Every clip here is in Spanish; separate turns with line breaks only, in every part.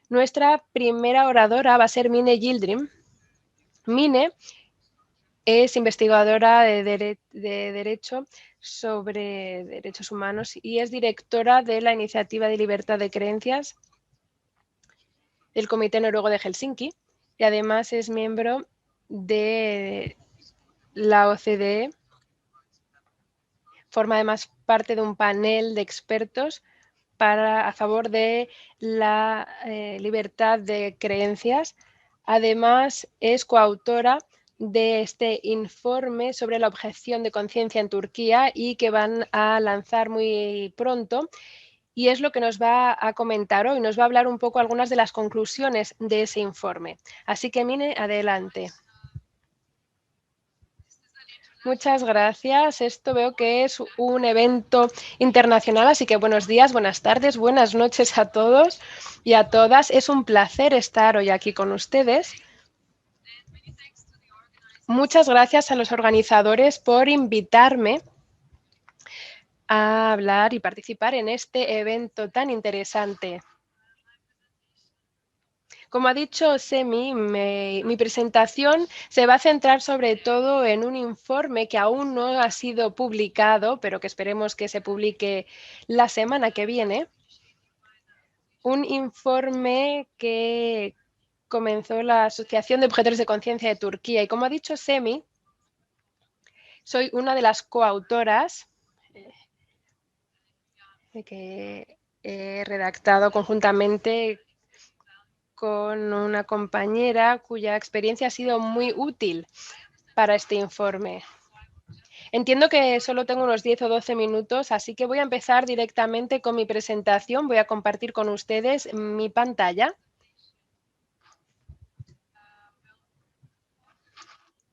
Nuestra primera oradora va a ser Mine Yildirim. Mine es investigadora de Derecho sobre Derechos Humanos y es directora de la Iniciativa de Libertad de Creencias del Comité Noruego de Helsinki y además es miembro de la OCDE. Forma además parte de un panel de expertos a favor de la libertad de creencias. Además, es coautora de este informe sobre la objeción de conciencia en Turquía y que van a lanzar muy pronto. Y es lo que nos va a comentar hoy. Nos va a hablar un poco algunas de las conclusiones de ese informe. Así que, Mine, adelante. Muchas gracias. Esto veo que es un evento internacional, así que buenos días, buenas tardes, buenas noches a todos y a todas. Es un placer estar hoy aquí con ustedes. Muchas gracias a los organizadores por invitarme a hablar y participar en este evento tan interesante. Como ha dicho Semi, mi presentación se va a centrar sobre todo en un informe que aún no ha sido publicado, pero que esperemos que se publique la semana que viene. Un informe que comenzó la Asociación de Objetores de Conciencia de Turquía. Y como ha dicho Semi, soy una de las coautoras que he redactado conjuntamente con una compañera cuya experiencia ha sido muy útil para este informe. Entiendo que solo tengo unos 10 o 12 minutos, así que voy a empezar directamente con mi presentación. Voy a compartir con ustedes mi pantalla.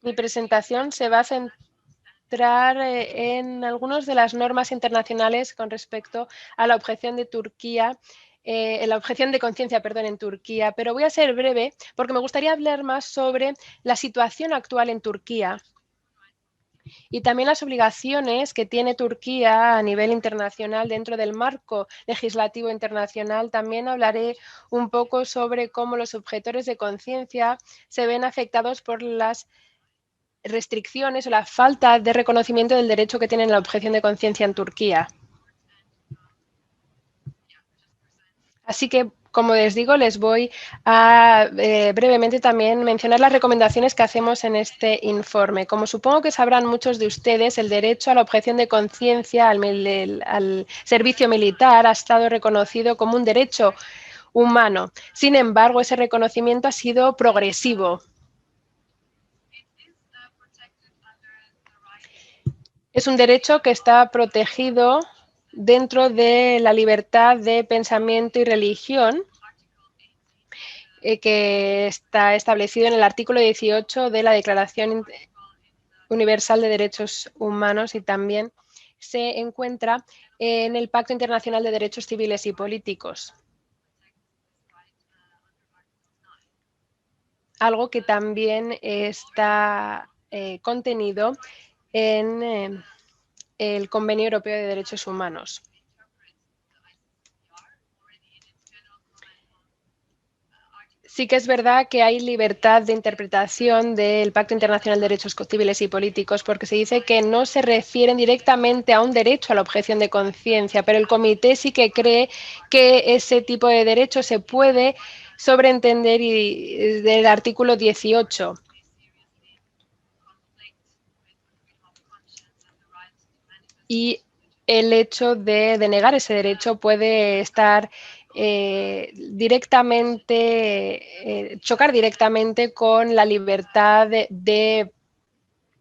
Mi presentación se va a centrar en algunas de las normas internacionales con respecto a la objeción de Turquía, la objeción de conciencia, perdón, en Turquía, pero voy a ser breve porque me gustaría hablar más sobre la situación actual en Turquía y también las obligaciones que tiene Turquía a nivel internacional dentro del marco legislativo internacional. También hablaré un poco sobre cómo los objetores de conciencia se ven afectados por las restricciones o la falta de reconocimiento del derecho que tienen la objeción de conciencia en Turquía. Así que, como les digo, les voy a brevemente también mencionar las recomendaciones que hacemos en este informe. Como supongo que sabrán muchos de ustedes, el derecho a la objeción de conciencia al servicio militar ha estado reconocido como un derecho humano. Sin embargo, ese reconocimiento ha sido progresivo. Es un derecho que está protegido dentro de la libertad de pensamiento y religión, que está establecido en el artículo 18 de la Declaración Universal de Derechos Humanos y también se encuentra en el Pacto Internacional de Derechos Civiles y Políticos. Algo que también está contenido en el Convenio Europeo de Derechos Humanos. Sí que es verdad que hay libertad de interpretación del Pacto Internacional de Derechos Civiles y Políticos porque se dice que no se refieren directamente a un derecho a la objeción de conciencia, pero el comité sí que cree que ese tipo de derecho se puede sobreentender del artículo 18. Y el hecho de denegar ese derecho puede estar chocar directamente con la libertad de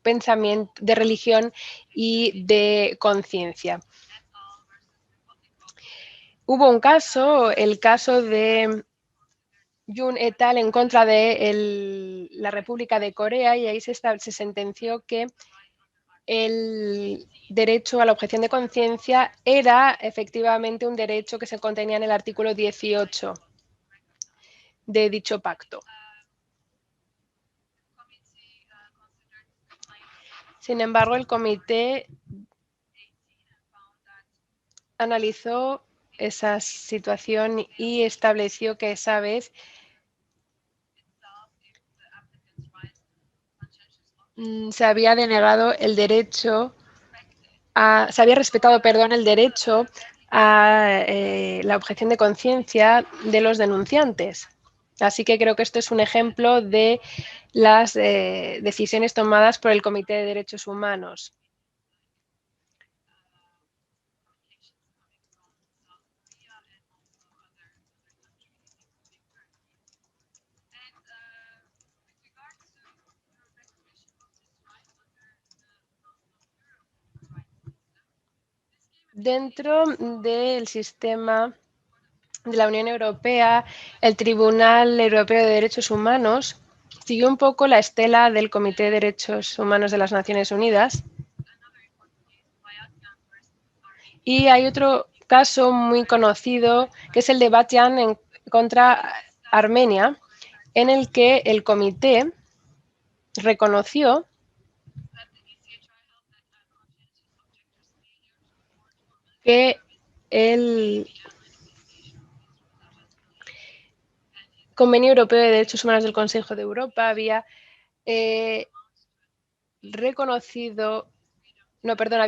pensamiento, de religión y de conciencia. Hubo un caso, el caso de Jun et al. En contra de la República de Corea y ahí se sentenció que el derecho a la objeción de conciencia era efectivamente un derecho que se contenía en el artículo 18 de dicho pacto. Sin embargo, el comité analizó esa situación y estableció que esa vez se había denegado el derecho se había respetado, perdón, el derecho a la objeción de conciencia de los denunciantes. Así que creo que esto es un ejemplo de las decisiones tomadas por el Comité de Derechos Humanos. Dentro del sistema de la Unión Europea, el Tribunal Europeo de Derechos Humanos siguió un poco la estela del Comité de Derechos Humanos de las Naciones Unidas. Y hay otro caso muy conocido, que es el de Batyan contra Armenia, en el que el comité reconoció que el Convenio Europeo de Derechos Humanos del Consejo de Europa había reconocido, no, perdón,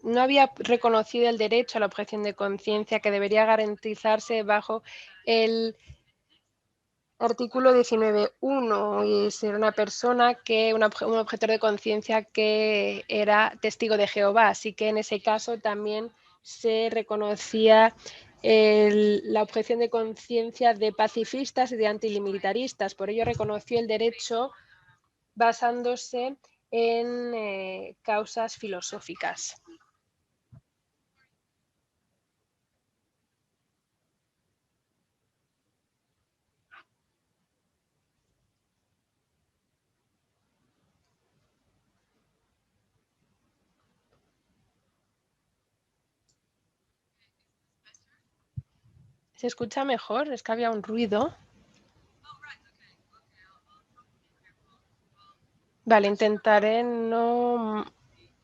no había reconocido el derecho a la objeción de conciencia que debería garantizarse bajo el artículo 19.1 y ser una persona un objetor de conciencia que era testigo de Jehová. Así que en ese caso también se reconocía la objeción de conciencia de pacifistas y de antimilitaristas. Por ello reconoció el derecho basándose en causas filosóficas. ¿Se escucha mejor? Es que había un ruido. Vale, intentaré no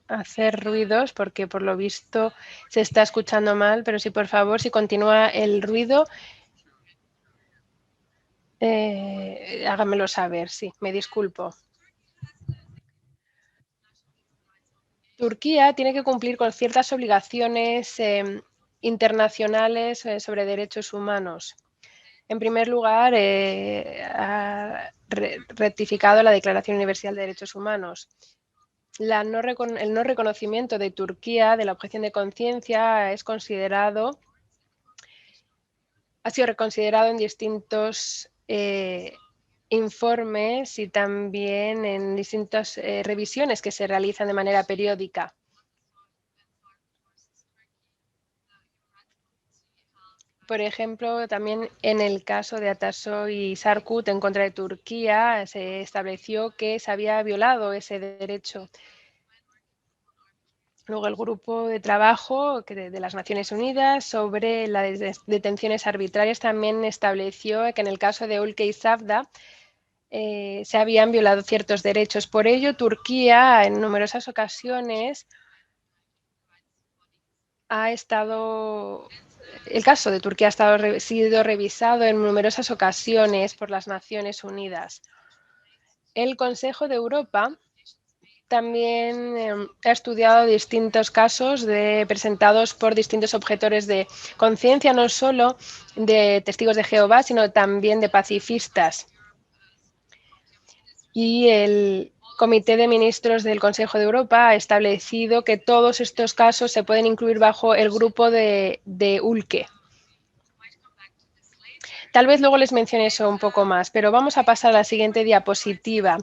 hacer ruidos porque por lo visto se está escuchando mal, pero sí, por favor, si continúa el ruido, hágamelo saber, sí, me disculpo. Turquía tiene que cumplir con ciertas obligaciones internacionales sobre derechos humanos. En primer lugar, ha rectificado la Declaración Universal de Derechos Humanos. El no reconocimiento de Turquía de la objeción de conciencia ha sido reconsiderado en distintos informes y también en distintas revisiones que se realizan de manera periódica. Por ejemplo, también en el caso de Atasoy y Sarkut en contra de Turquía, se estableció que se había violado ese derecho. Luego el grupo de trabajo de las Naciones Unidas sobre las detenciones arbitrarias también estableció que en el caso de Ulke y Savda se habían violado ciertos derechos. Por ello, Turquía en numerosas ocasiones el caso de Turquía ha sido revisado en numerosas ocasiones por las Naciones Unidas. El Consejo de Europa también ha estudiado distintos casos presentados por distintos objetores de conciencia, no solo de testigos de Jehová, sino también de pacifistas. Y el Comité de Ministros del Consejo de Europa ha establecido que todos estos casos se pueden incluir bajo el grupo de Ulke. Tal vez luego les mencione eso un poco más, pero vamos a pasar a la siguiente diapositiva.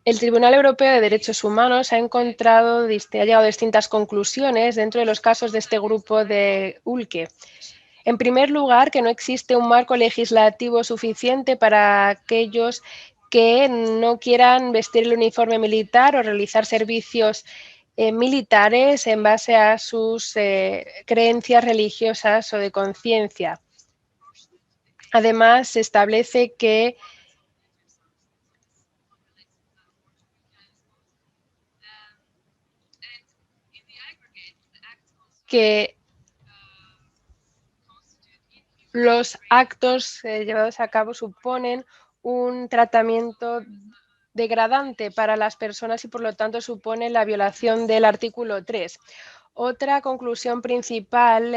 El Tribunal Europeo de Derechos Humanos ha llegado a distintas conclusiones dentro de los casos de este grupo de Ulke. En primer lugar, que no existe un marco legislativo suficiente para aquellos que no quieran vestir el uniforme militar o realizar servicios militares en base a sus creencias religiosas o de conciencia. Además, se establece que que los actos llevados a cabo suponen un tratamiento degradante para las personas y por lo tanto supone la violación del artículo 3. Otra conclusión principal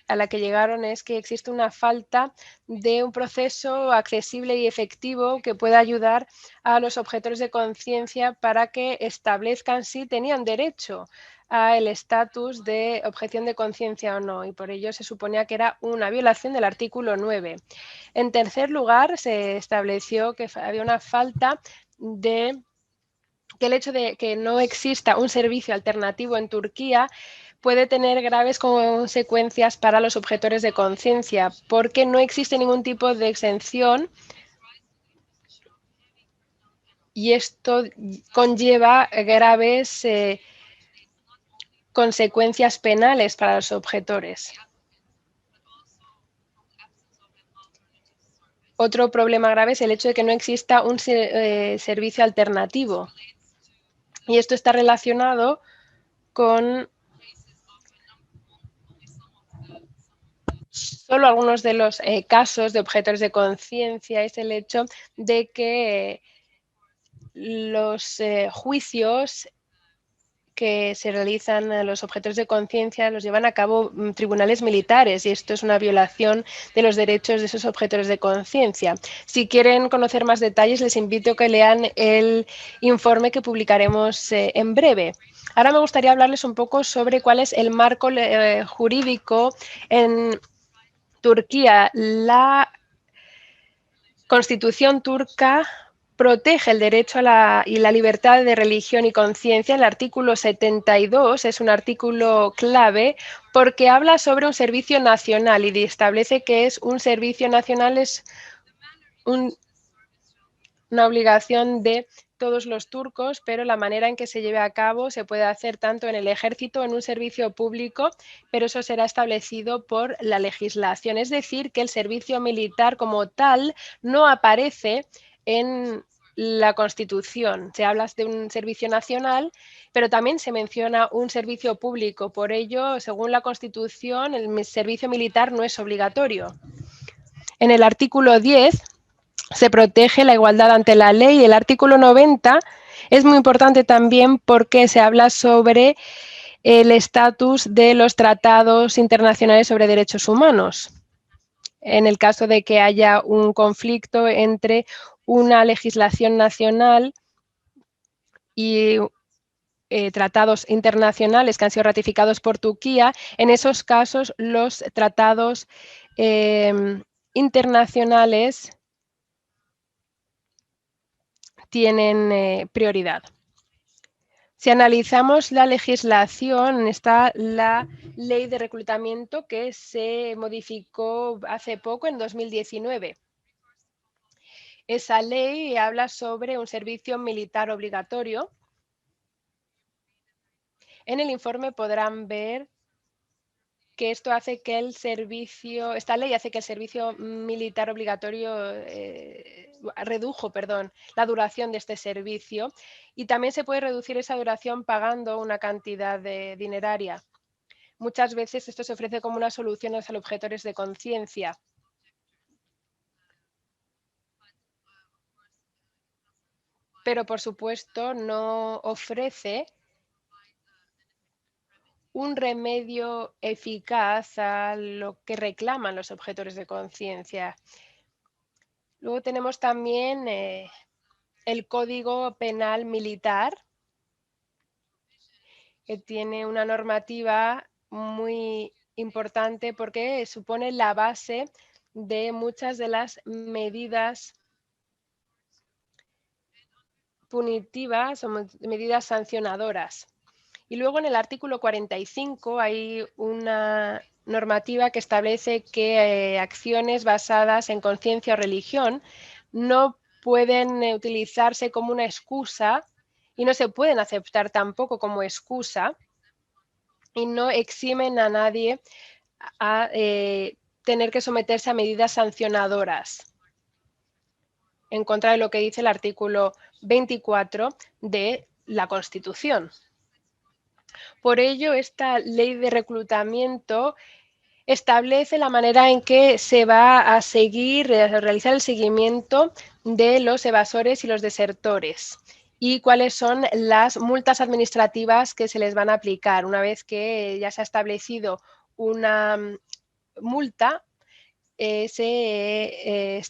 a la que llegaron es que existe una falta de un proceso accesible y efectivo que pueda ayudar a los objetores de conciencia para que establezcan si tenían derecho al estatus de objeción de conciencia o no, y por ello se suponía que era una violación del artículo 9. En tercer lugar, se estableció que había una falta de que el hecho de que no exista un servicio alternativo en Turquía puede tener graves consecuencias para los objetores de conciencia, porque no existe ningún tipo de exención y esto conlleva graves consecuencias penales para los objetores. Otro problema grave es el hecho de que no exista un servicio alternativo. Y esto está relacionado con solo algunos de los casos de objetores de conciencia. Es el hecho de que los juicios que se realizan a los objetores de conciencia los llevan a cabo tribunales militares y esto es una violación de los derechos de esos objetores de conciencia. Si quieren conocer más detalles, les invito a que lean el informe que publicaremos en breve. Ahora me gustaría hablarles un poco sobre cuál es el marco jurídico en Turquía. La Constitución turca protege el derecho y la libertad de religión y conciencia. El artículo 72 es un artículo clave porque habla sobre un servicio nacional y establece que es un servicio nacional, es una obligación de todos los turcos, pero la manera en que se lleve a cabo se puede hacer tanto en el ejército o en un servicio público, pero eso será establecido por la legislación. Es decir, que el servicio militar como tal no aparece en la Constitución. Se habla de un servicio nacional, pero también se menciona un servicio público. Por ello, según la Constitución, el servicio militar no es obligatorio. En el artículo 10 se protege la igualdad ante la ley. El artículo 90 es muy importante también porque se habla sobre el estatus de los tratados internacionales sobre derechos humanos. En el caso de que haya un conflicto entre una legislación nacional y tratados internacionales que han sido ratificados por Turquía, en esos casos los tratados internacionales tienen prioridad. Si analizamos la legislación, está la ley de reclutamiento que se modificó hace poco, en 2019. Esa ley habla sobre un servicio militar obligatorio. En el informe podrán ver que esto hace que esta ley hace que el servicio militar obligatorio redujo, la duración de este servicio y también se puede reducir esa duración pagando una cantidad dineraria. Muchas veces esto se ofrece como una solución a los objetores de conciencia. Pero, por supuesto, no ofrece un remedio eficaz a lo que reclaman los objetores de conciencia. Luego tenemos también el Código Penal Militar, que tiene una normativa muy importante porque supone la base de muchas de las medidas punitivas o medidas sancionadoras. Y luego en el artículo 45 hay una normativa que establece que acciones basadas en conciencia o religión no pueden utilizarse como una excusa y no se pueden aceptar tampoco como excusa y no eximen a nadie a tener que someterse a medidas sancionadoras en contra de lo que dice el artículo 24 de la Constitución. Por ello, esta ley de reclutamiento establece la manera en que se va a realizar el seguimiento de los evasores y los desertores y cuáles son las multas administrativas que se les van a aplicar. Una vez que ya se ha establecido una multa, se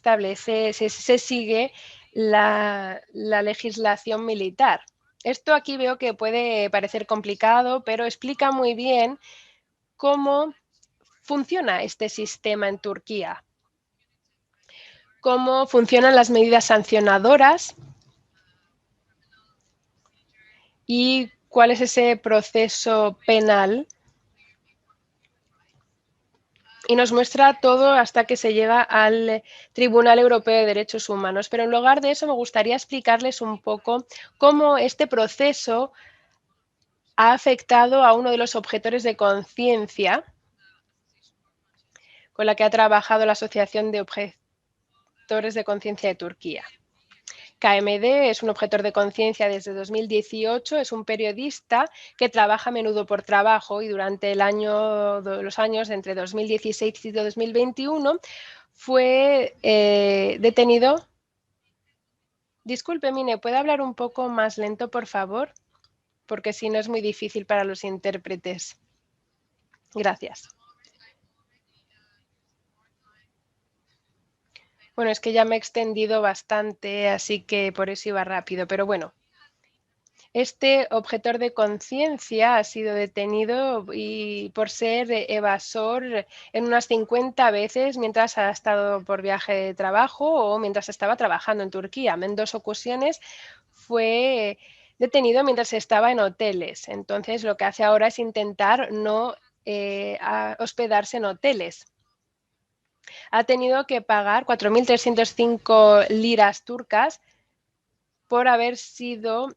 sigue la legislación militar. Esto aquí veo que puede parecer complicado, pero explica muy bien cómo funciona este sistema en Turquía, cómo funcionan las medidas sancionadoras y cuál es ese proceso penal. Y nos muestra todo hasta que se llega al Tribunal Europeo de Derechos Humanos. Pero en lugar de eso me gustaría explicarles un poco cómo este proceso ha afectado a uno de los objetores de conciencia con la que ha trabajado la Asociación de Objetores de Conciencia de Turquía. KMD es un objetor de conciencia desde 2018, es un periodista que trabaja a menudo por trabajo y durante los años entre 2016 y 2021 fue detenido. Disculpe, Mine, ¿puede hablar un poco más lento, por favor? Porque si no es muy difícil para los intérpretes. Gracias. Bueno, es que ya me he extendido bastante, así que por eso iba rápido, pero bueno. Este objetor de conciencia ha sido detenido y por ser evasor en unas 50 veces mientras ha estado por viaje de trabajo o mientras estaba trabajando en Turquía. En 2 ocasiones fue detenido mientras estaba en hoteles. Entonces, lo que hace ahora es intentar no hospedarse en hoteles. Ha tenido que pagar 4.305 liras turcas por haber sido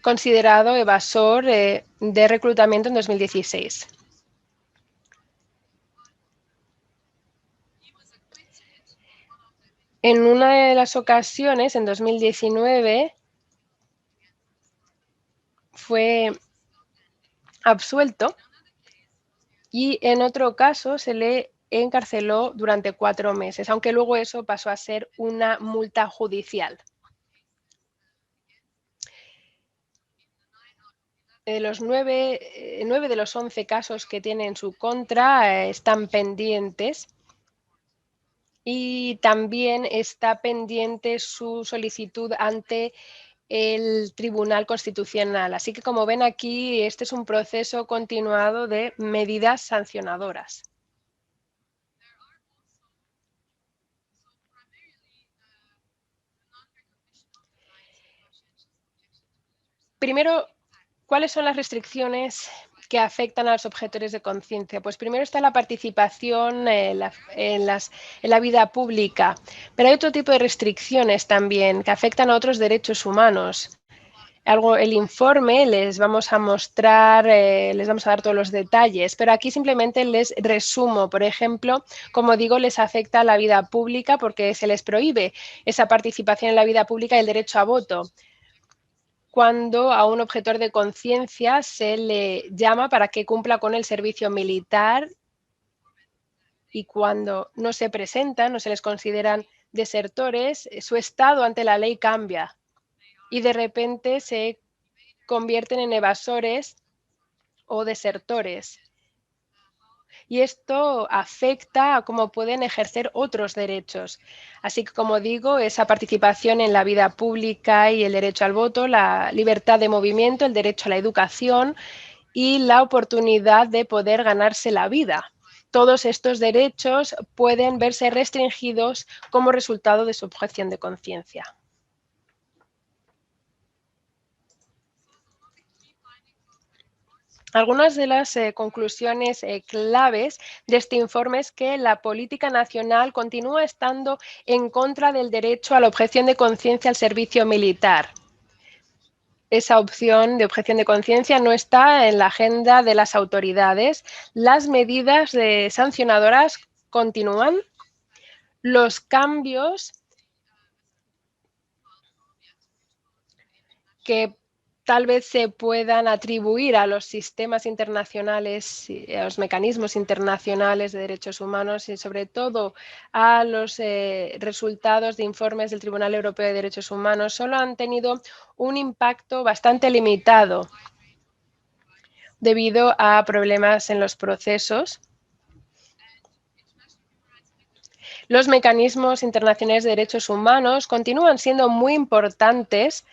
considerado evasor de reclutamiento en 2016. En una de las ocasiones, en 2019, fue absuelto y en otro caso se le encarceló durante 4 meses, aunque luego eso pasó a ser una multa judicial. Los 9 de los 11 casos que tiene en su contra están pendientes y también está pendiente su solicitud ante el Tribunal Constitucional. Así que, como ven aquí, este es un proceso continuado de medidas sancionadoras. Primero, ¿cuáles son las restricciones que afectan a los objetores de conciencia? Pues primero está la participación en la vida pública, pero hay otro tipo de restricciones también que afectan a otros derechos humanos. El informe les vamos a mostrar, les vamos a dar todos los detalles, pero aquí simplemente les resumo. Por ejemplo, como digo, les afecta a la vida pública porque se les prohíbe esa participación en la vida pública y el derecho a voto. Cuando a un objetor de conciencia se le llama para que cumpla con el servicio militar y cuando no se presentan, no se les consideran desertores, su estado ante la ley cambia y de repente se convierten en evasores o desertores. Y esto afecta a cómo pueden ejercer otros derechos. Así que, como digo, esa participación en la vida pública y el derecho al voto, la libertad de movimiento, el derecho a la educación y la oportunidad de poder ganarse la vida. Todos estos derechos pueden verse restringidos como resultado de su objeción de conciencia. Algunas de las conclusiones claves de este informe es que la política nacional continúa estando en contra del derecho a la objeción de conciencia al servicio militar. Esa opción de objeción de conciencia no está en la agenda de las autoridades. Las medidas sancionadoras continúan. Los cambios que tal vez se puedan atribuir a los sistemas internacionales, a los mecanismos internacionales de derechos humanos y sobre todo a los resultados de informes del Tribunal Europeo de Derechos Humanos, solo han tenido un impacto bastante limitado debido a problemas en los procesos. Los mecanismos internacionales de derechos humanos continúan siendo muy importantes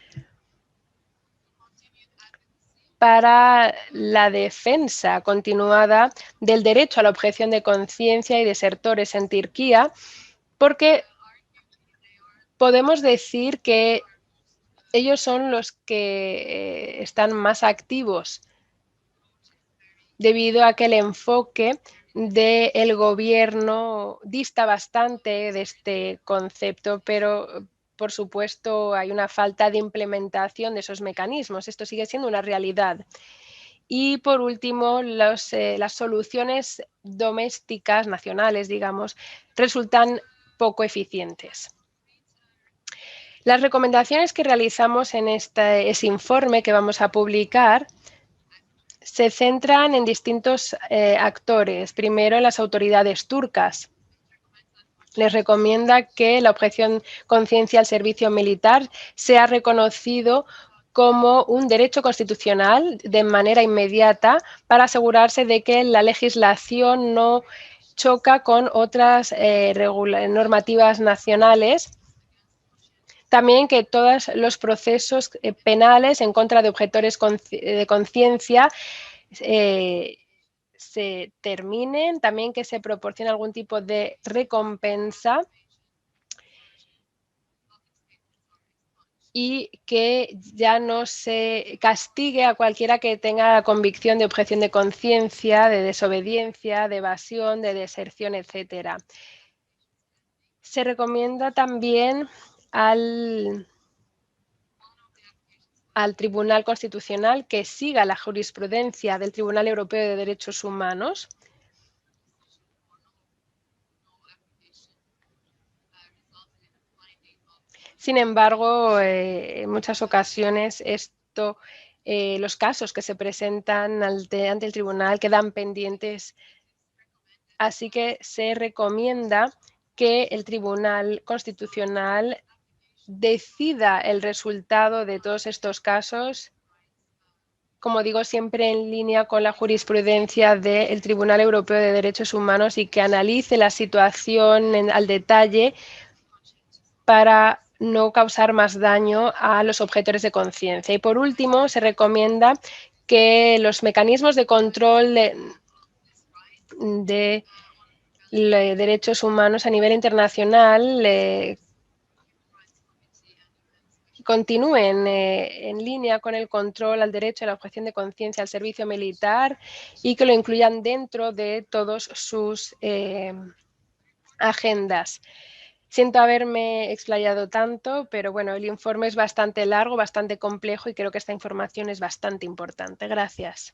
para la defensa continuada del derecho a la objeción de conciencia y desertores en Turquía, porque podemos decir que ellos son los que están más activos debido a que el enfoque del gobierno dista bastante de este concepto, pero por supuesto hay una falta de implementación de esos mecanismos. Esto sigue siendo una realidad. Y por último, las soluciones domésticas, nacionales, digamos, resultan poco eficientes. Las recomendaciones que realizamos en ese informe que vamos a publicar se centran en distintos actores. Primero, en las autoridades turcas. Les recomienda que la objeción conciencia al servicio militar sea reconocido como un derecho constitucional de manera inmediata para asegurarse de que la legislación no choca con otras normativas nacionales. También que todos los procesos penales en contra de objetores de conciencia se terminen, también que se proporcione algún tipo de recompensa y que ya no se castigue a cualquiera que tenga la convicción de objeción de conciencia, de desobediencia, de evasión, de deserción, etcétera. Se recomienda también al Tribunal Constitucional que siga la jurisprudencia del Tribunal Europeo de Derechos Humanos. Sin embargo, en muchas ocasiones los casos que se presentan ante el tribunal quedan pendientes. Así que se recomienda que el Tribunal Constitucional decida el resultado de todos estos casos, como digo, siempre en línea con la jurisprudencia del Tribunal Europeo de Derechos Humanos y que analice la situación al detalle para no causar más daño a los objetores de conciencia. Y por último, se recomienda que los mecanismos de control de derechos humanos a nivel internacional continúen en línea con el control al derecho a la objeción de conciencia al servicio militar y que lo incluyan dentro de todas sus agendas. Siento haberme explayado tanto, pero bueno, el informe es bastante largo, bastante complejo y creo que esta información es bastante importante. Gracias.